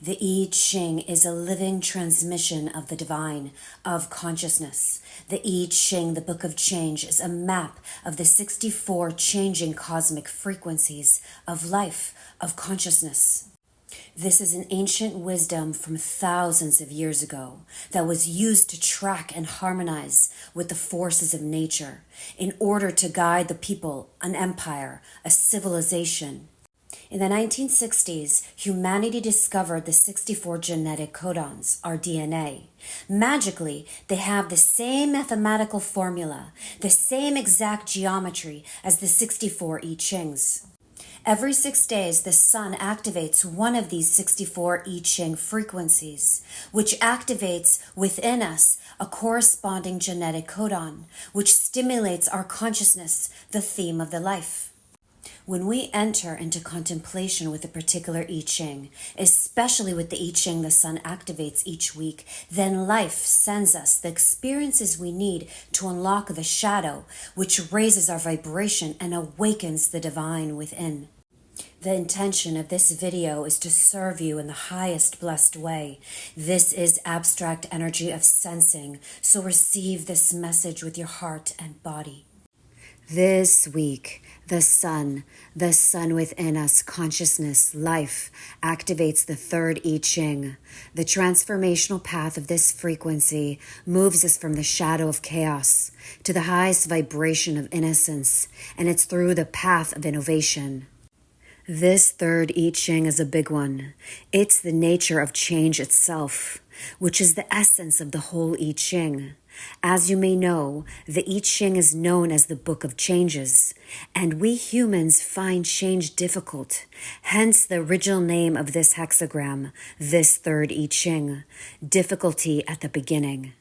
The I Ching is a living transmission of the divine, of consciousness. The I Ching, the Book of Change, is a map of the 64 changing cosmic frequencies of life, of consciousness. This is an ancient wisdom from thousands of years ago that was used to track and harmonize with the forces of nature in order to guide the people, an empire, a civilization. In the 1960s, humanity discovered the 64 genetic codons, our DNA. Magically, they have the same mathematical formula, the same exact geometry as the 64 I Chings. Every 6 days, the sun activates one of these 64 I Ching frequencies, which activates within us a corresponding genetic codon, which stimulates our consciousness, the theme of the life. When we enter into contemplation with a particular I Ching, especially with the I Ching the sun activates each week, then life sends us the experiences we need to unlock the shadow, which raises our vibration and awakens the divine within. The intention of this video is to serve you in the highest blessed way. This is abstract energy of sensing, so receive this message with your heart and body. This week, the sun within us, consciousness, life, activates the third I Ching. The transformational path of this frequency moves us from the shadow of chaos to the highest vibration of innocence, and it's through the path of innovation. This third I Ching is a big one. It's the nature of change itself, which is the essence of the whole I Ching. As you may know, the I Ching is known as the Book of Changes, and we humans find change difficult, hence the original name of this hexagram, this third I Ching, difficulty at the beginning.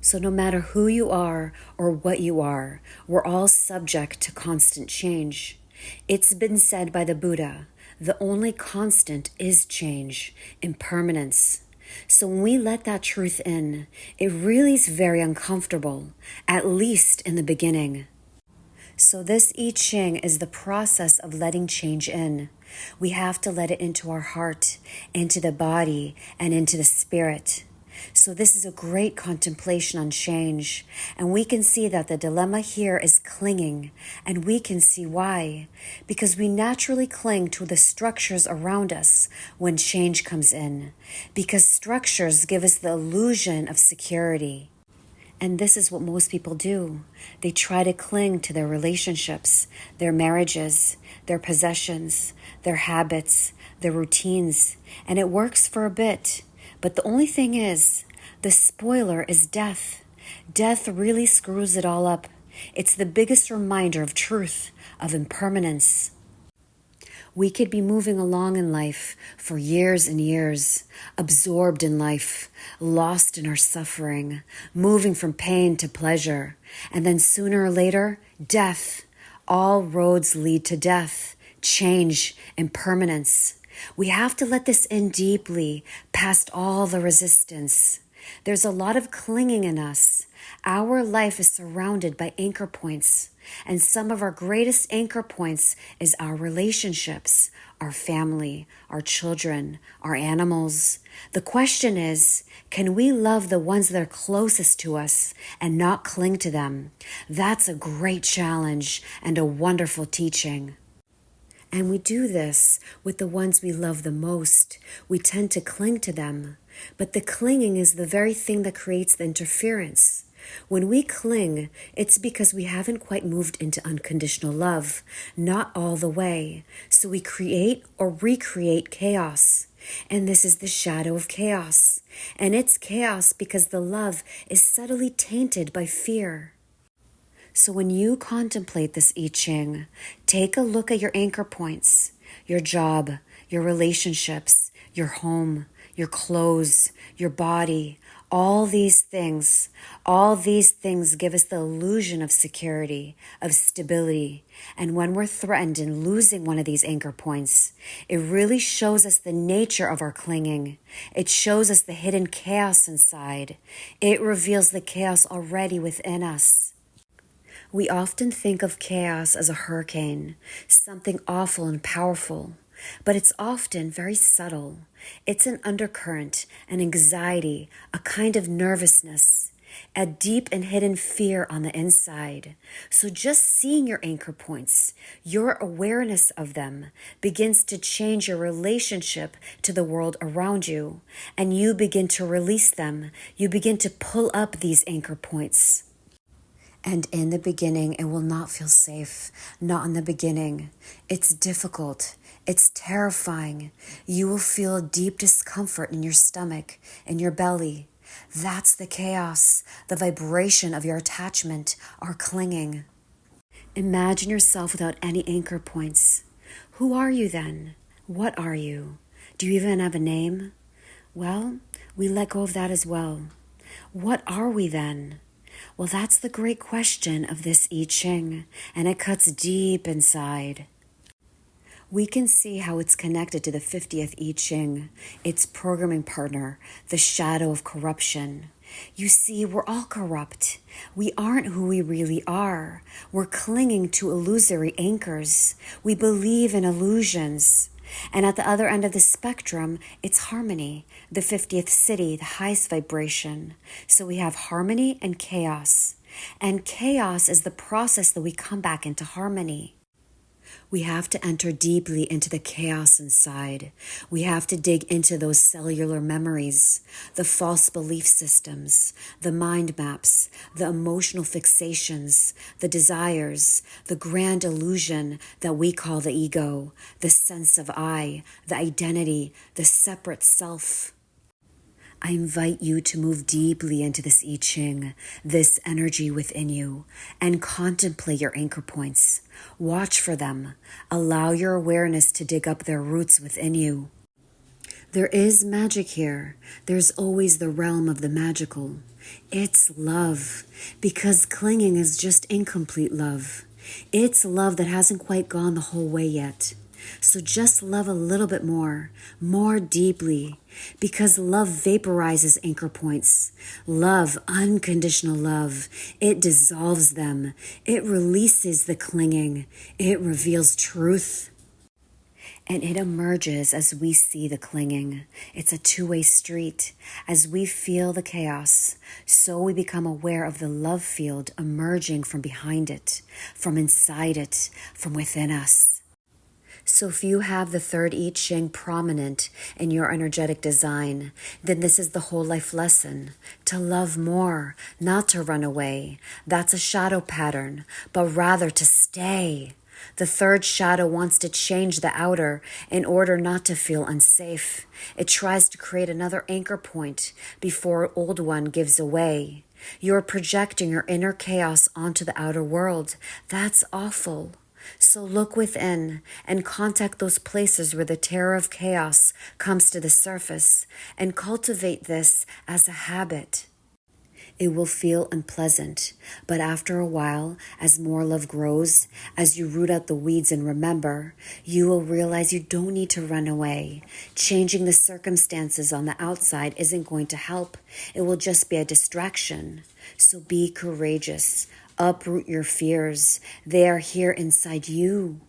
So no matter who you are or what you are, we're all subject to constant change. It's been said by the Buddha, the only constant is change, impermanence. So when we let that truth in, it really is very uncomfortable, at least in the beginning. So this I Ching is the process of letting change in. We have to let it into our heart, into the body, and into the spirit. So this is a great contemplation on change, and we can see that the dilemma here is clinging, and we can see why. Because we naturally cling to the structures around us when change comes in, because structures give us the illusion of security. And this is what most people do. They try to cling to their relationships, their marriages, their possessions, their habits, their routines, and it works for a bit. But the only thing is, the spoiler is death. Death really screws it all up. It's the biggest reminder of truth, of impermanence. We could be moving along in life for years and years, absorbed in life, lost in our suffering, moving from pain to pleasure, and then sooner or later, death. All roads lead to death, change, impermanence. We have to let this in deeply, past all the resistance. There's a lot of clinging in us. Our life is surrounded by anchor points, and some of our greatest anchor points is our relationships, our family, our children, our animals. The question is, can we love the ones that are closest to us and not cling to them? That's a great challenge and a wonderful teaching. And we do this with the ones we love the most. We tend to cling to them. But the clinging is the very thing that creates the interference. When we cling, it's because we haven't quite moved into unconditional love, not all the way. So we create or recreate chaos. And this is the shadow of chaos. And it's chaos because the love is subtly tainted by fear. So when you contemplate this I Ching, take a look at your anchor points, your job, your relationships, your home, your clothes, your body, all these things give us the illusion of security, of stability. And when we're threatened in losing one of these anchor points, it really shows us the nature of our clinging. It shows us the hidden chaos inside. It reveals the chaos already within us. We often think of chaos as a hurricane, something awful and powerful. but it's often very subtle. It's an undercurrent, an anxiety, a kind of nervousness, a deep and hidden fear on the inside. So just seeing your anchor points, your awareness of them, begins to change your relationship to the world around you, and you begin to release them. You begin to pull up these anchor points. And in the beginning, it will not feel safe. Not in the beginning. It's difficult. It's terrifying. You will feel deep discomfort in your stomach, in your belly. That's the chaos, the vibration of your attachment, our clinging. Imagine yourself without any anchor points. Who are you then? What are you? Do you even have a name? Well, we let go of that as well. What are we then? Well, that's the great question of this I Ching, and it cuts deep inside. We can see how it's connected to the 50th I Ching, its programming partner, the shadow of corruption. You see, we're all corrupt. We aren't who we really are. We're clinging to illusory anchors. We believe in illusions. And at the other end of the spectrum, it's harmony, the 50th city, the highest vibration. So we have harmony and chaos. And chaos is the process that we come back into harmony. We have to enter deeply into the chaos inside. We have to dig into those cellular memories, the false belief systems, the mind maps, the emotional fixations, the desires, the grand illusion that we call the ego, the sense of I, the identity, the separate self. I invite you to move deeply into this I Ching, this energy within you, and contemplate your anchor points. Watch for them. Allow your awareness to dig up their roots within you. There is magic here. There's always the realm of the magical. It's love, because clinging is just incomplete love. It's love that hasn't quite gone the whole way yet. So just love a little bit more deeply, because love vaporizes anchor points. Love, unconditional love, it dissolves them. It releases the clinging. It reveals truth. And it emerges as we see the clinging. It's a two-way street. As we feel the chaos, so we become aware of the love field emerging from behind it, from inside it, from within us. So if you have the third I Ching prominent in your energetic design, then this is the whole life lesson. To love more, not to run away. That's a shadow pattern, but rather to stay. The third shadow wants to change the outer in order not to feel unsafe. It tries to create another anchor point before old one gives away. You're projecting your inner chaos onto the outer world. That's awful. So look within and contact those places where the terror of chaos comes to the surface, and cultivate this as a habit. It will feel unpleasant, but after a while, as more love grows, as you root out the weeds and remember, you will realize you don't need to run away. Changing the circumstances on the outside isn't going to help. It will just be a distraction. So be courageous. Uproot your fears. They are here inside you.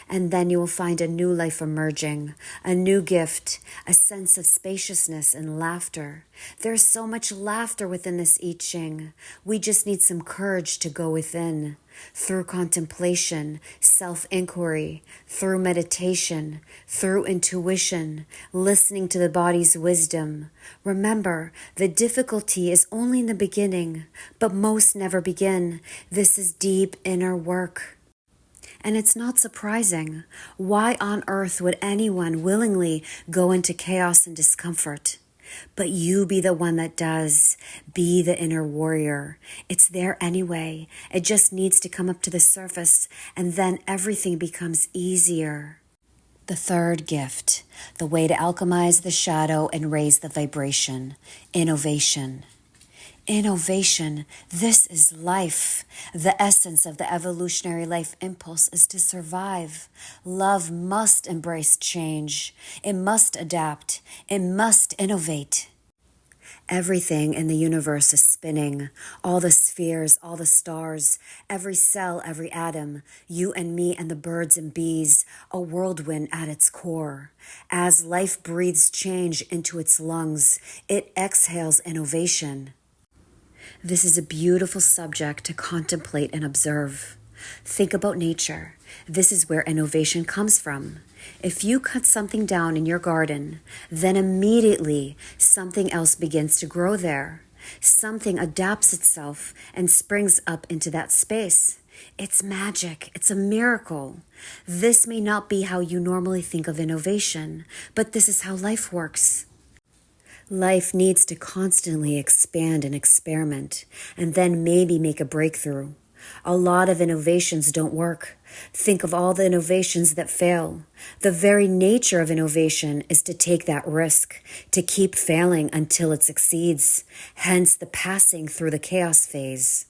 And then you will find a new life emerging, a new gift, a sense of spaciousness and laughter. There's so much laughter within this I Ching. We just need some courage to go within. Through contemplation, self-inquiry, through meditation, through intuition, listening to the body's wisdom. Remember, the difficulty is only in the beginning, but most never begin. This is deep inner work. And it's not surprising. Why on earth would anyone willingly go into chaos and discomfort? But you be the one that does. Be the inner warrior. It's there anyway. It just needs to come up to the surface, and then everything becomes easier. The third gift, the way to alchemize the shadow and raise the vibration, innovation. Innovation, this is life. The essence of the evolutionary life impulse is to survive. Love must embrace change. It must adapt. It must innovate. Everything in the universe is spinning. All the spheres, all the stars, every cell, every atom, you and me and the birds and bees, a whirlwind at its core. As life breathes change into its lungs, it exhales innovation. This is a beautiful subject to contemplate and observe. Think about nature. This is where innovation comes from. If you cut something down in your garden, then immediately something else begins to grow there. Something adapts itself and springs up into that space. It's magic. It's a miracle. This may not be how you normally think of innovation, but this is how life works. Life needs to constantly expand and experiment, and then maybe make a breakthrough. A lot of innovations don't work. Think of all the innovations that fail. The very nature of innovation is to take that risk, to keep failing until it succeeds, hence the passing through the chaos phase.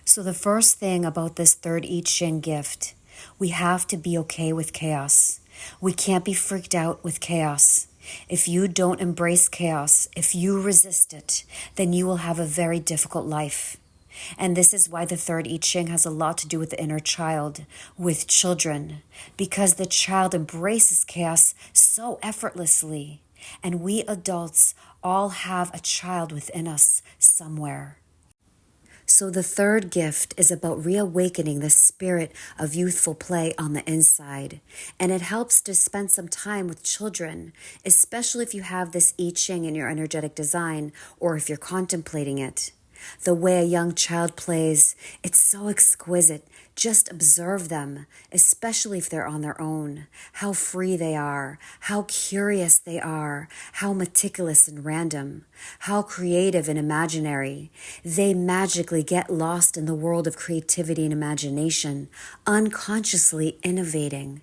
So the first thing about this third I Ching gift, we have to be okay with chaos. We can't be freaked out with chaos. If you don't embrace chaos, if you resist it, then you will have a very difficult life. And this is why the third I Ching has a lot to do with the inner child, with children, because the child embraces chaos so effortlessly. And we adults all have a child within us somewhere. So the third gift is about reawakening the spirit of youthful play on the inside. And it helps to spend some time with children, especially if you have this I Ching in your energetic design or if you're contemplating it. The way a young child plays, it's so exquisite. Just observe them, especially if they're on their own. How free they are, how curious they are, how meticulous and random, how creative and imaginary. They magically get lost in the world of creativity and imagination, unconsciously innovating.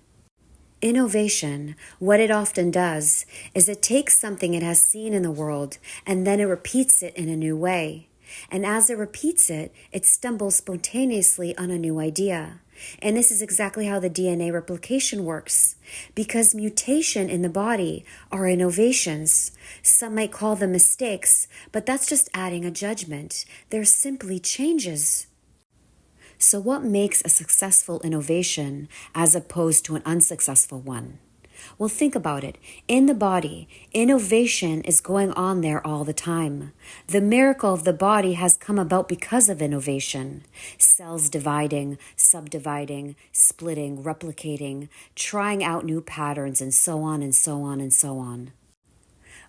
Innovation, what it often does, is it takes something it has seen in the world and then it repeats it in a new way. And as it repeats it, it stumbles spontaneously on a new idea. And this is exactly how the DNA replication works. Because mutation in the body are innovations. Some might call them mistakes, but that's just adding a judgment. They're simply changes. So what makes a successful innovation as opposed to an unsuccessful one? Well, think about it. In the body, innovation is going on there all the time. The miracle of the body has come about because of innovation. Cells dividing, subdividing, splitting, replicating, trying out new patterns, and so on and so on and so on.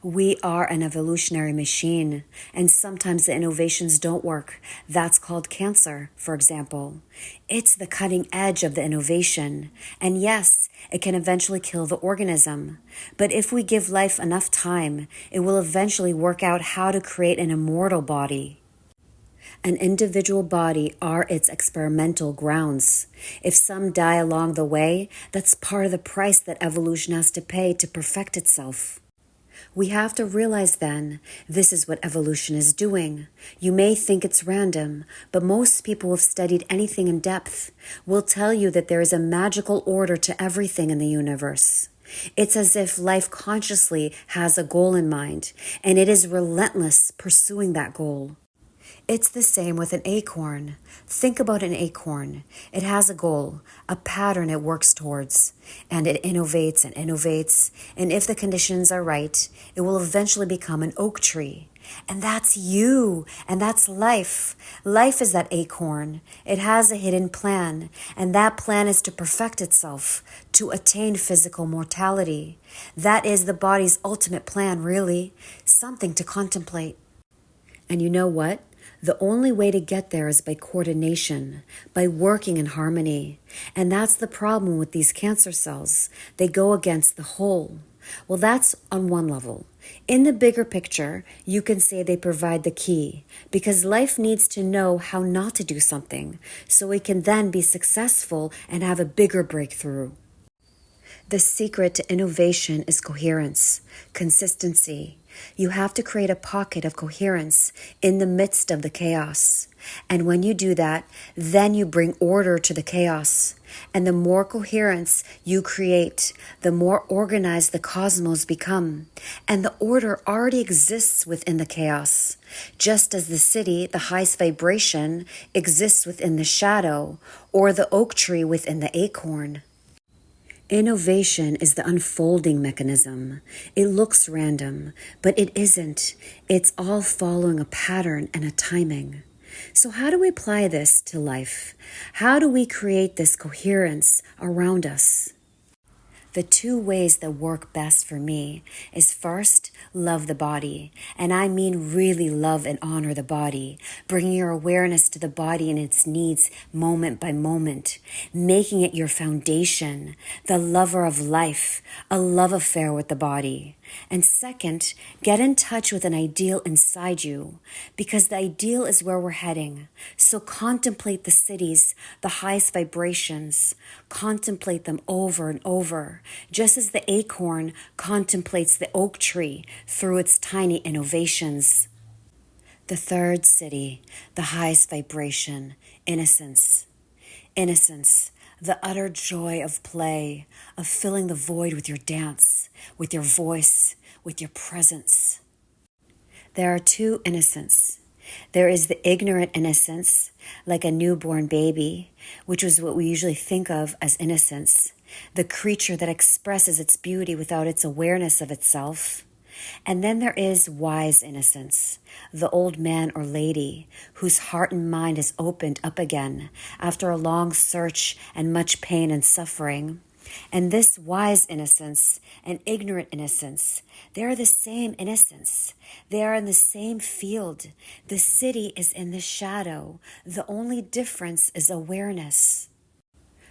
We are an evolutionary machine, and sometimes the innovations don't work. That's called cancer, for example. It's the cutting edge of the innovation. And yes, it can eventually kill the organism. But if we give life enough time, it will eventually work out how to create an immortal body. An individual body are its experimental grounds. If some die along the way, that's part of the price that evolution has to pay to perfect itself. We have to realize then, this is what evolution is doing. You may think it's random, but most people who have studied anything in depth will tell you that there is a magical order to everything in the universe. It's as if life consciously has a goal in mind, and it is relentless pursuing that goal. It's the same with an acorn. Think about an acorn. It has a goal, a pattern it works towards, and it innovates and innovates. And if the conditions are right, it will eventually become an oak tree. And that's you, and that's life. Life is that acorn. It has a hidden plan, and that plan is to perfect itself, to attain physical mortality. That is the body's ultimate plan, really. Something to contemplate. And you know what? The only way to get there is by coordination, by working in harmony. And that's the problem with these cancer cells. They go against the whole. Well, that's on one level. In the bigger picture, you can say they provide the key, because life needs to know how not to do something, so it can then be successful and have a bigger breakthrough. The secret to innovation is coherence, consistency. You have to create a pocket of coherence in the midst of the chaos. And when you do that, then you bring order to the chaos. And the more coherence you create, the more organized the cosmos become. And the order already exists within the chaos. Just as the city, the highest vibration, exists within the shadow, or the oak tree within the acorn. Innovation is the unfolding mechanism. It looks random, but it isn't. It's all following a pattern and a timing. So how do we apply this to life? How do we create this coherence around us? The two ways that work best for me is first, love the body. And I mean really love and honor the body, bringing your awareness to the body and its needs moment by moment, making it your foundation, the lover of life, a love affair with the body. And second, get in touch with an ideal inside you, because the ideal is where we're heading. So contemplate the cities, the highest vibrations. Contemplate them over and over, just as the acorn contemplates the oak tree through its tiny innovations. The third city, the highest vibration, innocence. Innocence, the utter joy of play, of filling the void with your dance, with your voice, with your presence. There are two innocence. There is the ignorant innocence, like a newborn baby, which is what we usually think of as innocence, the creature that expresses its beauty without its awareness of itself. And then there is wise innocence, the old man or lady whose heart and mind is opened up again after a long search and much pain and suffering. And this wise innocence and ignorant innocence, they are the same innocence. They are in the same field. The city is in the shadow. The only difference is awareness.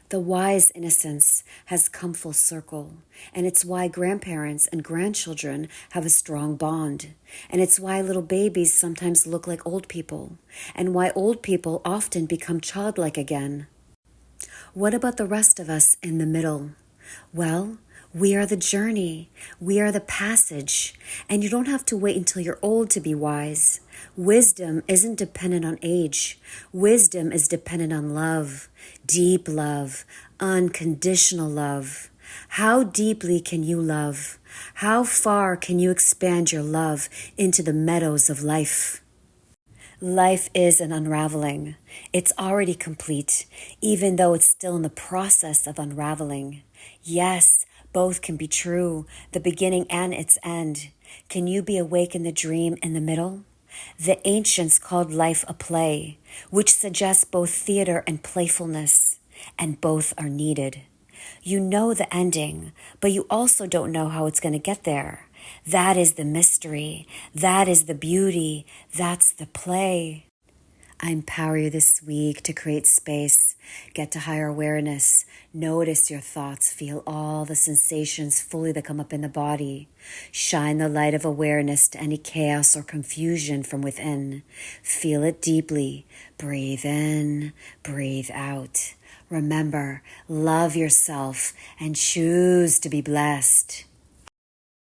The wise innocence has come full circle, and it's why grandparents and grandchildren have a strong bond, and it's why little babies sometimes look like old people, and why old people often become childlike again. What about the rest of us in the middle? Well, we are the journey. We are the passage. And you don't have to wait until you're old to be wise. Wisdom isn't dependent on age. Wisdom is dependent on love, deep love, unconditional love. How deeply can you love? How far can you expand your love into the meadows of life? Life is an unraveling. It's already complete, even though it's still in the process of unraveling. Yes, both can be true, the beginning and its end. Can you be awake in the dream in the middle? The ancients called life a play, which suggests both theater and playfulness, and both are needed. You know the ending, but you also don't know how it's going to get there. That is the mystery. That is the beauty. That's the play. I empower you this week to create space, get to higher awareness, notice your thoughts, feel all the sensations fully that come up in the body. Shine the light of awareness to any chaos or confusion from within. Feel it deeply. Breathe in, breathe out. Remember, love yourself and choose to be blessed.